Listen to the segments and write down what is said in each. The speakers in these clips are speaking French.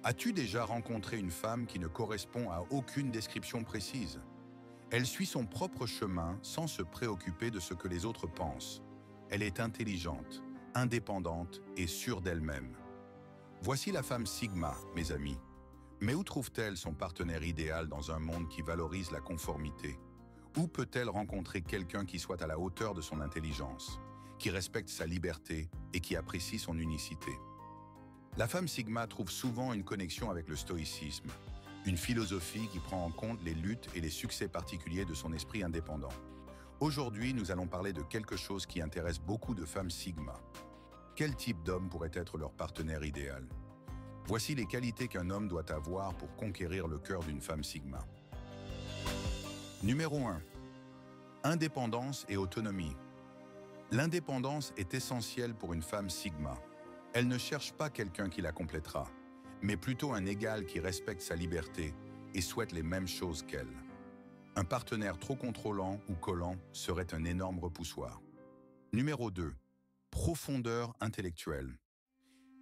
As-tu déjà rencontré une femme qui ne correspond à aucune description précise? Elle suit son propre chemin sans se préoccuper de ce que les autres pensent. Elle est intelligente, indépendante et sûre d'elle-même. Voici la femme Sigma, mes amis. Mais où trouve-t-elle son partenaire idéal dans un monde qui valorise la conformité? Où peut-elle rencontrer quelqu'un qui soit à la hauteur de son intelligence, qui respecte sa liberté et qui apprécie son unicité? La femme Sigma trouve souvent une connexion avec le stoïcisme, une philosophie qui prend en compte les luttes et les succès particuliers de son esprit indépendant. Aujourd'hui, nous allons parler de quelque chose qui intéresse beaucoup de femmes Sigma. Quel type d'homme pourrait être leur partenaire idéal? Voici les qualités qu'un homme doit avoir pour conquérir le cœur d'une femme Sigma. Numéro 1. Indépendance et autonomie. L'indépendance est essentielle pour une femme Sigma. Elle ne cherche pas quelqu'un qui la complétera, mais plutôt un égal qui respecte sa liberté et souhaite les mêmes choses qu'elle. Un partenaire trop contrôlant ou collant serait un énorme repoussoir. Numéro 2. Profondeur intellectuelle.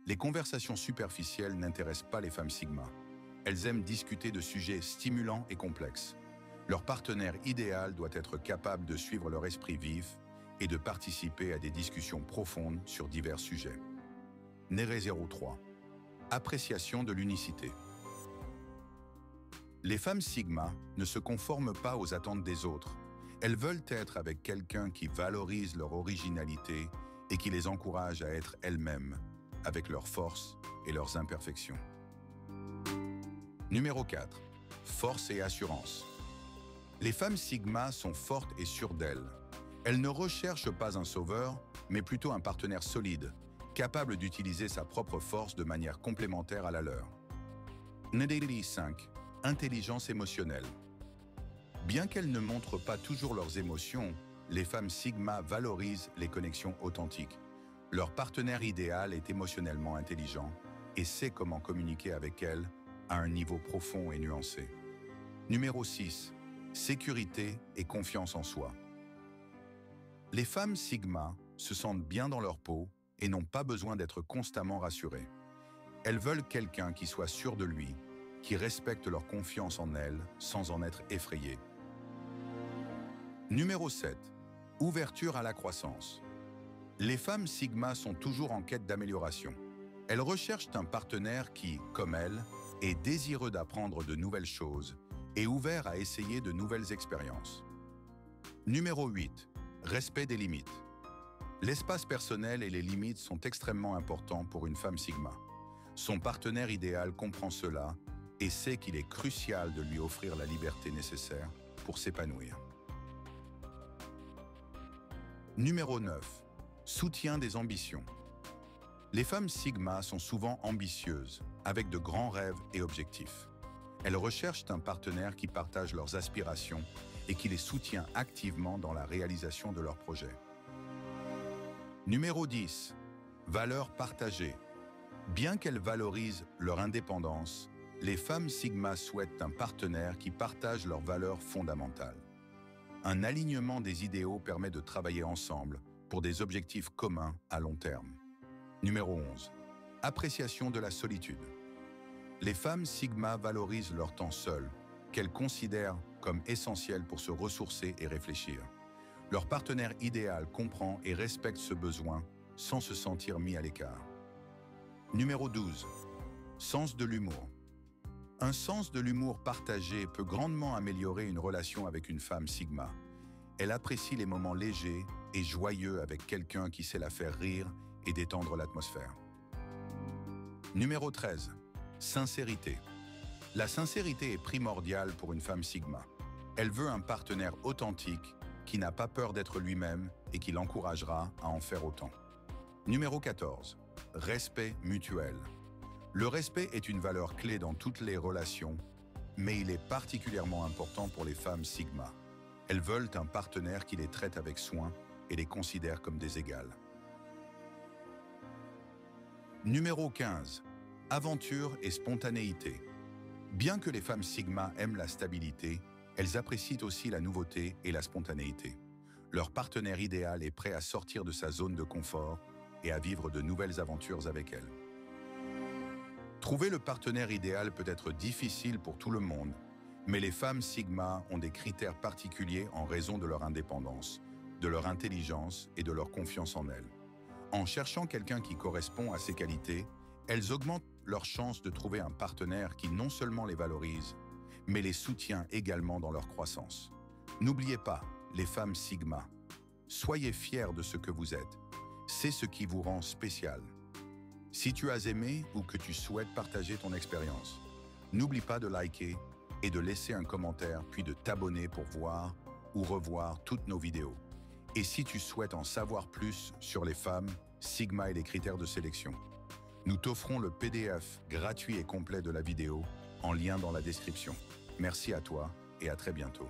Les conversations superficielles n'intéressent pas les femmes Sigma. Elles aiment discuter de sujets stimulants et complexes. Leur partenaire idéal doit être capable de suivre leur esprit vif et de participer à des discussions profondes sur divers sujets. Numéro 03. Appréciation de l'unicité. Les femmes Sigma ne se conforment pas aux attentes des autres. Elles veulent être avec quelqu'un qui valorise leur originalité et qui les encourage à être elles-mêmes, avec leurs forces et leurs imperfections. Numéro 4. Force et assurance. Les femmes Sigma sont fortes et sûres d'elles. Elles ne recherchent pas un sauveur, mais plutôt un partenaire solide, capable d'utiliser sa propre force de manière complémentaire à la leur. Numéro 5. Intelligence émotionnelle. Bien qu'elles ne montrent pas toujours leurs émotions, les femmes Sigma valorisent les connexions authentiques. Leur partenaire idéal est émotionnellement intelligent et sait comment communiquer avec elles à un niveau profond et nuancé. Numéro 6. Sécurité et confiance en soi. Les femmes Sigma se sentent bien dans leur peau et n'ont pas besoin d'être constamment rassurées. Elles veulent quelqu'un qui soit sûr de lui, qui respecte leur confiance en elles sans en être effrayées. Numéro 7. Ouverture à la croissance. Les femmes Sigma sont toujours en quête d'amélioration. Elles recherchent un partenaire qui, comme elles, est désireux d'apprendre de nouvelles choses et ouvert à essayer de nouvelles expériences. Numéro 8. Respect des limites. L'espace personnel et les limites sont extrêmement importants pour une femme Sigma. Son partenaire idéal comprend cela et sait qu'il est crucial de lui offrir la liberté nécessaire pour s'épanouir. Numéro 9. Soutien des ambitions. Les femmes Sigma sont souvent ambitieuses, avec de grands rêves et objectifs. Elles recherchent un partenaire qui partage leurs aspirations et qui les soutient activement dans la réalisation de leurs projets. Numéro 10. Valeurs partagées. Bien qu'elles valorisent leur indépendance, les femmes Sigma souhaitent un partenaire qui partage leurs valeurs fondamentales. Un alignement des idéaux permet de travailler ensemble pour des objectifs communs à long terme. Numéro 11. Appréciation de la solitude. Les femmes Sigma valorisent leur temps seul, qu'elles considèrent comme essentiel pour se ressourcer et réfléchir. Leur partenaire idéal comprend et respecte ce besoin sans se sentir mis à l'écart. Numéro 12. Sens de l'humour. Un sens de l'humour partagé peut grandement améliorer une relation avec une femme Sigma. Elle apprécie les moments légers et joyeux avec quelqu'un qui sait la faire rire et détendre l'atmosphère. Numéro 13. Sincérité. La sincérité est primordiale pour une femme Sigma. Elle veut un partenaire authentique qui n'a pas peur d'être lui-même et qui l'encouragera à en faire autant. Numéro 14. Respect mutuel. Le respect est une valeur clé dans toutes les relations, mais il est particulièrement important pour les femmes Sigma. Elles veulent un partenaire qui les traite avec soin et les considère comme des égales. Numéro 15. Aventure et spontanéité. Bien que les femmes Sigma aiment la stabilité, elles apprécient aussi la nouveauté et la spontanéité. Leur partenaire idéal est prêt à sortir de sa zone de confort et à vivre de nouvelles aventures avec elle. Trouver le partenaire idéal peut être difficile pour tout le monde, mais les femmes Sigma ont des critères particuliers en raison de leur indépendance, de leur intelligence et de leur confiance en elles. En cherchant quelqu'un qui correspond à ces qualités, elles augmentent leurs chances de trouver un partenaire qui non seulement les valorise, mais les soutient également dans leur croissance. N'oubliez pas, les femmes Sigma, soyez fiers de ce que vous êtes. C'est ce qui vous rend spécial. Si tu as aimé ou que tu souhaites partager ton expérience, n'oublie pas de liker et de laisser un commentaire, puis de t'abonner pour voir ou revoir toutes nos vidéos. Et si tu souhaites en savoir plus sur les femmes, Sigma et les critères de sélection, nous t'offrons le PDF gratuit et complet de la vidéo en lien dans la description. Merci à toi et à très bientôt.